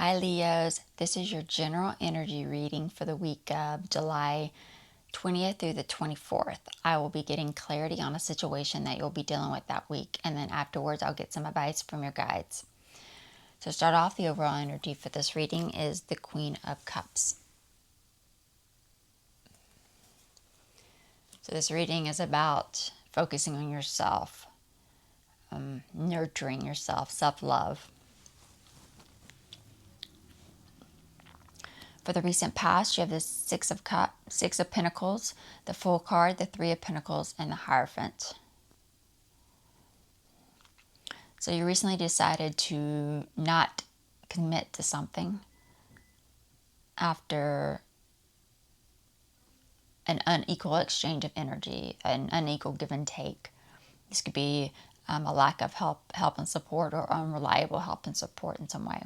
Hi Leos, this is your general energy reading for the week of July 20th through the 24th. I will be getting clarity on a situation that you'll be dealing with that week, and then afterwards I'll get some advice from your guides. To start off, the overall energy for this reading is the Queen of Cups. So this reading is about focusing on yourself, nurturing yourself, self-love. For the recent past, you have the Six of Pentacles, the Fool card, the Three of Pentacles, and the Hierophant. So you recently decided to not commit to something after an unequal exchange of energy, an unequal give and take. This could be a lack of help and support, or unreliable help and support in some way.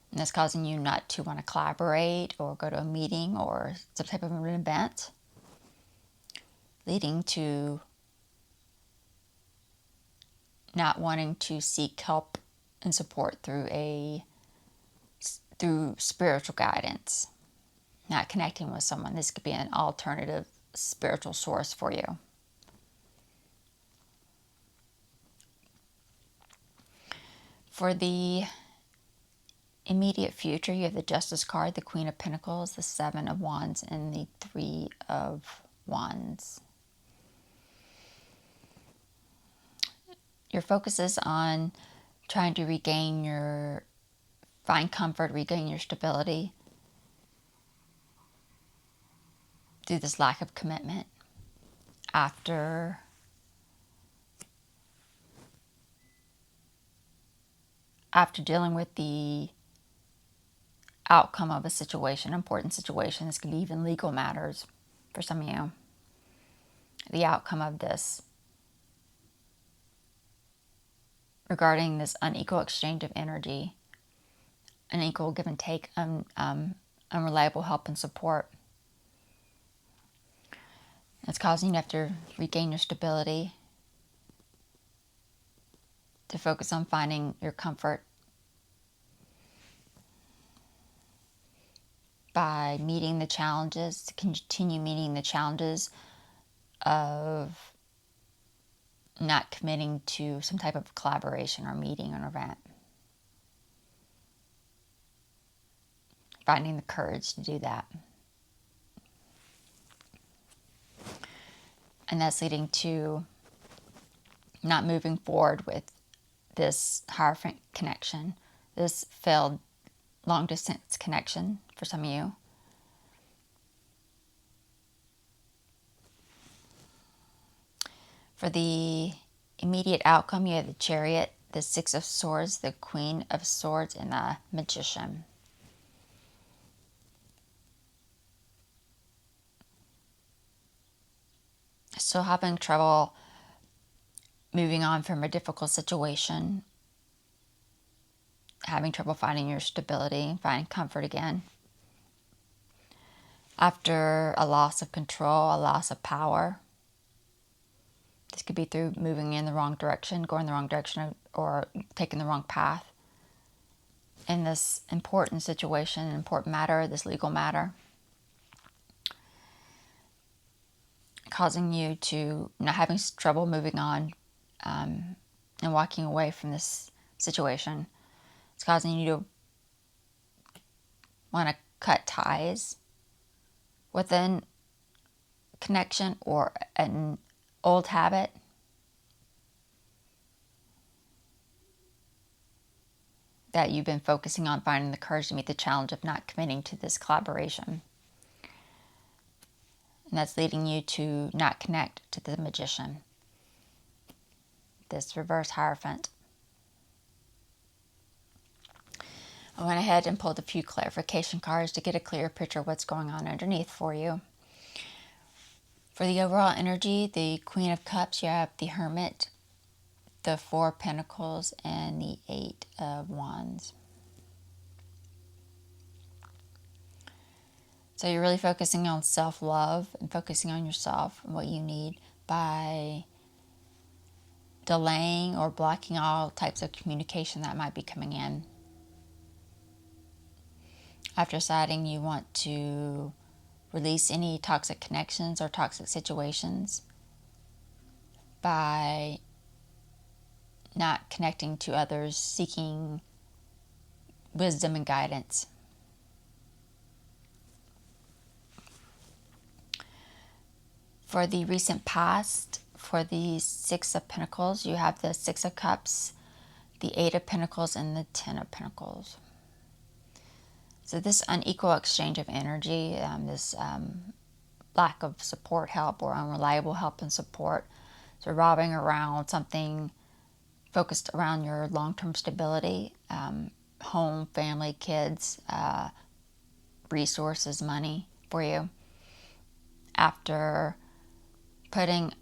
And that's causing you not to want to collaborate or go to a meeting or some type of an event, leading to not wanting to seek help and support through spiritual guidance, not connecting with someone. This could be an alternative spiritual source for you. For the immediate future, you have the Justice card, the Queen of Pentacles, the Seven of Wands, and the Three of Wands. Your focus is on trying to find comfort, regain your stability through this lack of commitment after dealing with the outcome of a situation, important situation. This could be even legal matters for some of you. The outcome of this regarding this unequal exchange of energy, unequal give and take, unreliable help and support. It's causing you to have to regain your stability, to focus on finding your comfort by meeting the challenges, to continue meeting the challenges of not committing to some type of collaboration or meeting or event. Finding the courage to do that. And that's leading to not moving forward with this Hierophant connection, this failed long distance connection for some of you. For the immediate outcome, you have the Chariot, the Six of Swords, the Queen of Swords, and the Magician. Still having trouble moving on from a difficult situation, having trouble finding your stability, finding comfort again. After a loss of control, a loss of power. This could be through moving in the wrong direction, going the wrong direction, or taking the wrong path in this important situation, important matter, this legal matter. Causing you to not having trouble moving on and walking away from this situation. It's causing you to want to cut ties with a connection or an old habit. That you've been focusing on finding the courage to meet the challenge of not committing to this collaboration. And that's leading you to not connect to the Magician, this reverse Hierophant. I went ahead and pulled a few clarification cards to get a clearer picture of what's going on underneath for you. For the overall energy, the Queen of Cups, you have the Hermit, the Four of Pentacles, and the Eight of Wands. So you're really focusing on self-love and focusing on yourself and what you need by delaying or blocking all types of communication that might be coming in. After deciding you want to release any toxic connections or toxic situations by not connecting to others, seeking wisdom and guidance. For the recent past, for the Six of Pentacles, you have the Six of Cups, the Eight of Pentacles, and the Ten of Pentacles. So this unequal exchange of energy, this lack of support, help, or unreliable help and support, so revolving around something focused around your long-term stability, home, family, kids, resources, money for you. After putting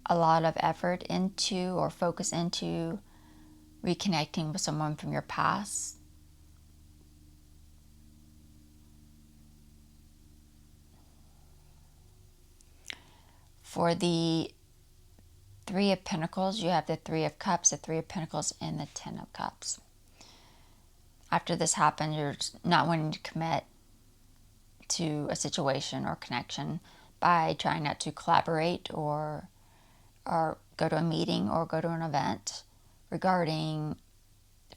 a lot of effort into or focus into reconnecting with someone from your past, for the Three of Pentacles, you have the Three of Cups, the Three of Pentacles, and the Ten of Cups. After this happened, you're not wanting to commit to a situation or connection by trying not to collaborate or go to a meeting or go to an event regarding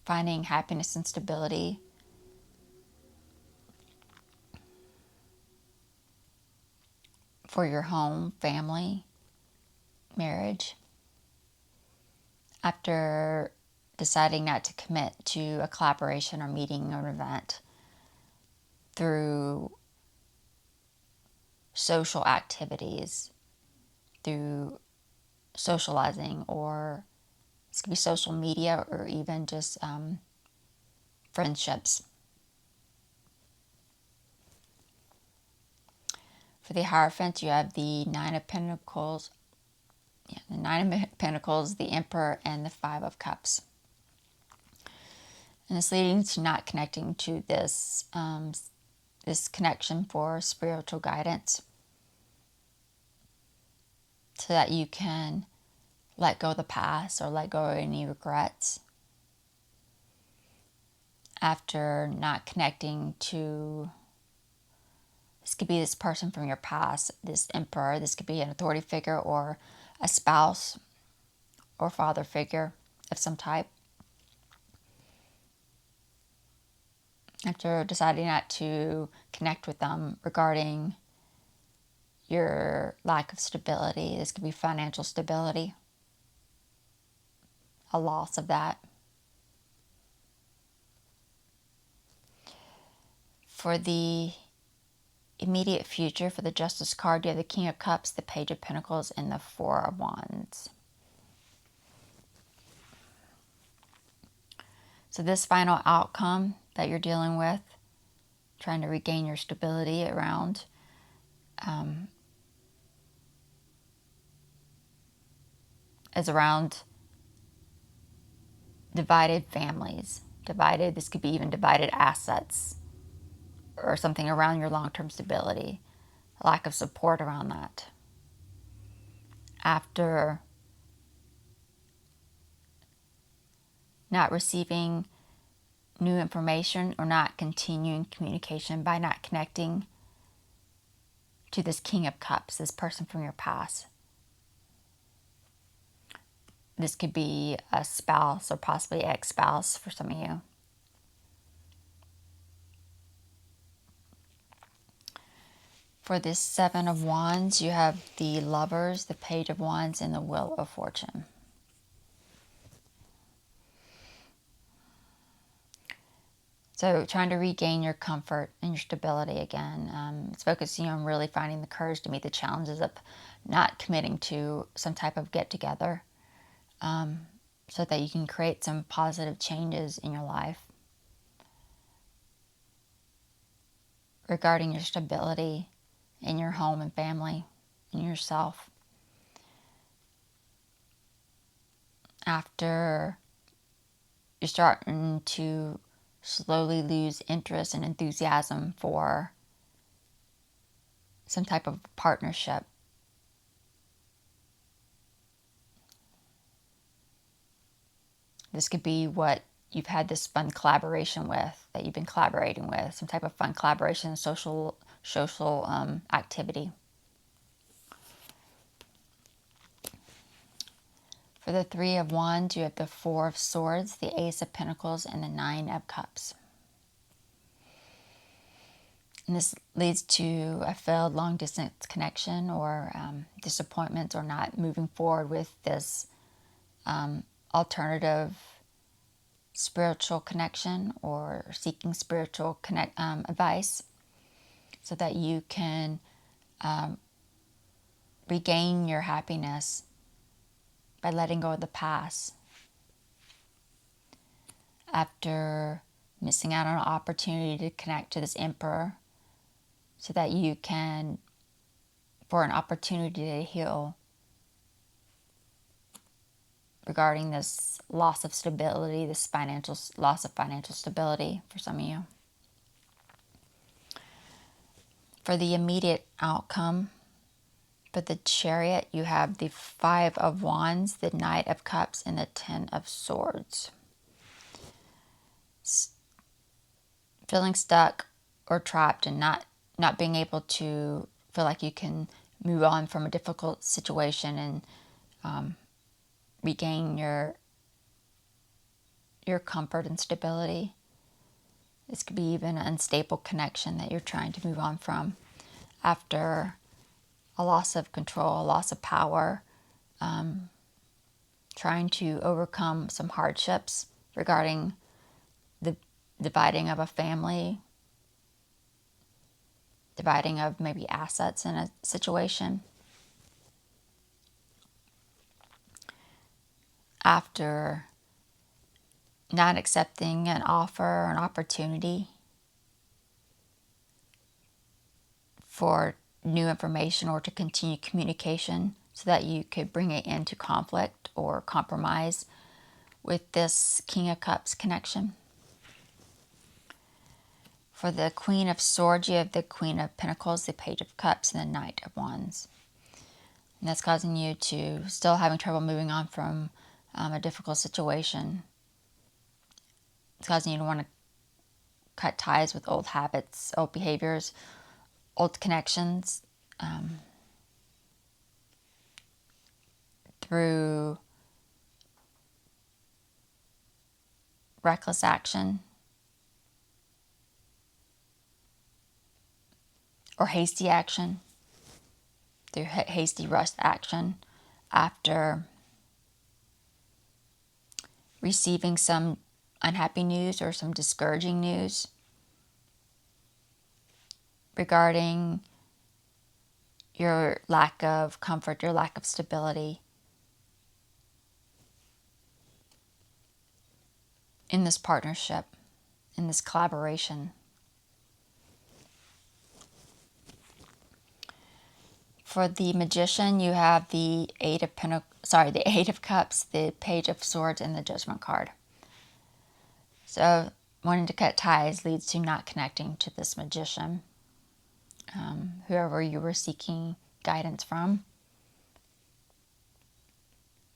finding happiness and stability. For your home, family, marriage. After deciding not to commit to a collaboration or meeting or event through social activities, through socializing, or this could be social media or even just friendships. For the Hierophant, you have the Nine of Pentacles, the Emperor, and the Five of Cups. And it's leading to not connecting to this this connection for spiritual guidance, so that you can let go of the past or let go of any regrets. After not connecting to, this could be this person from your past, this Emperor, this could be an authority figure or a spouse or father figure of some type. After deciding not to connect with them regarding your lack of stability, this could be financial stability, a loss of that. For the immediate future, for the Justice card, you have the King of Cups, the Page of Pentacles, and the Four of Wands. So this final outcome that you're dealing with, trying to regain your stability around, is around divided families. This could be even divided assets or something around your long-term stability, a lack of support around that. After not receiving new information or not continuing communication by not connecting to this King of Cups, this person from your past. This could be a spouse or possibly ex-spouse for some of you. For this Seven of Wands, you have the Lovers, the Page of Wands, and the Wheel of Fortune. So trying to regain your comfort and your stability again. It's focusing on really finding the courage to meet the challenges of not committing to some type of get-together, so that you can create some positive changes in your life regarding your stability in your home and family and yourself. After you're starting to slowly lose interest and enthusiasm for some type of partnership, this could be what you've had this fun collaboration with, that you've been collaborating with, some type of fun collaboration, social activity. For the Three of Wands, you have the Four of Swords, the Ace of Pentacles, and the Nine of Cups. And this leads to a failed long-distance connection, or disappointment, or not moving forward with this alternative spiritual connection, or seeking spiritual advice, so that you can regain your happiness by letting go of the past. After missing out on an opportunity to connect to this Emperor, so that you can, for an opportunity to heal regarding this loss of stability, this loss of financial stability for some of you. For the immediate outcome, for the Chariot, you have the Five of Wands, the Knight of Cups, and the Ten of Swords. Feeling stuck or trapped, and not being able to feel like you can move on from a difficult situation and regain your comfort and stability. This could be even an unstable connection that you're trying to move on from after a loss of control, a loss of power, trying to overcome some hardships regarding the dividing of a family, dividing of maybe assets in a situation. After not accepting an offer or an opportunity for new information or to continue communication, so that you could bring it into conflict or compromise with this King of Cups connection. For the Queen of Swords, you have the Queen of Pentacles, the Page of Cups, and the Knight of Wands. And that's causing you to still having trouble moving on from a difficult situation. It's causing you to want to cut ties with old habits, old behaviors, old connections, through reckless action or hasty action, through hasty rushed action after receiving some unhappy news or some discouraging news regarding your lack of comfort, your lack of stability in this partnership, in this collaboration. For the Magician, you have the Eight of Cups, the Page of Swords, and the Judgment card. So wanting to cut ties leads to not connecting to this Magician, whoever you were seeking guidance from,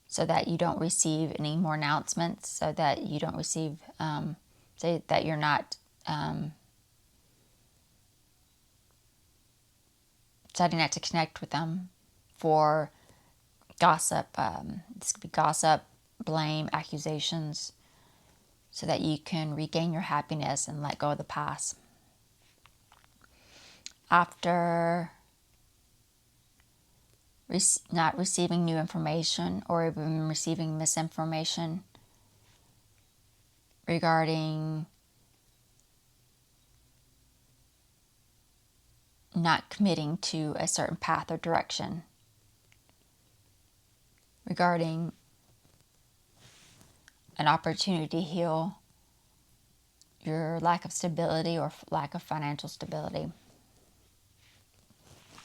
so that you don't receive any more announcements, so that you don't receive, say that you're not deciding not to connect with them for gossip. This could be gossip, blame, accusations, so that you can regain your happiness and let go of the past. After not receiving new information, or even receiving misinformation regarding not committing to a certain path or direction, regarding an opportunity to heal your lack of stability or lack of financial stability.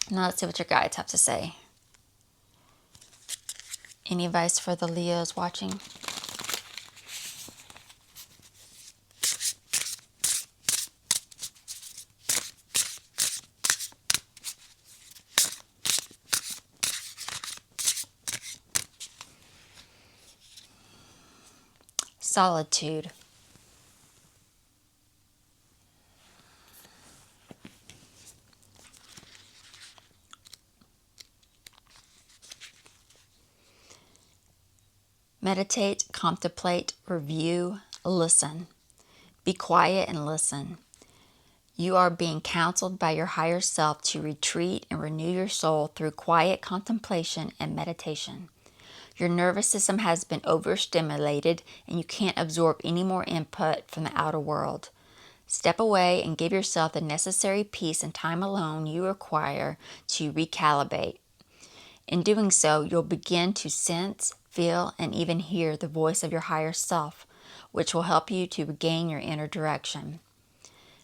Now let's see what your guides have to say. Any advice for the Leos watching? Solitude. Meditate, contemplate, review, listen. Be quiet and listen. You are being counseled by your higher self to retreat and renew your soul through quiet contemplation and meditation. Your nervous system has been overstimulated and you can't absorb any more input from the outer world. Step away and give yourself the necessary peace and time alone you require to recalibrate. In doing so, you'll begin to sense, feel, and even hear the voice of your higher self, which will help you to regain your inner direction.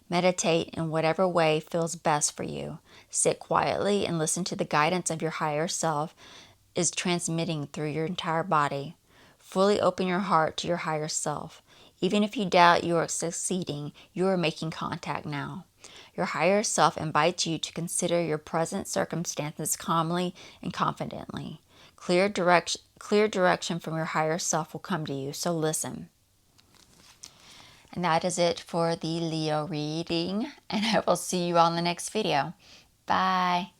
Meditate in whatever way feels best for you. Sit quietly and listen to the guidance of your higher self is transmitting through your entire body. Fully open your heart to your higher self. Even if you doubt you are succeeding, you are making contact now. Your higher self invites you to consider your present circumstances calmly and confidently. Clear direction from your higher self will come to you, so listen. And that is it for the Leo reading, and I will see you on the next video. Bye.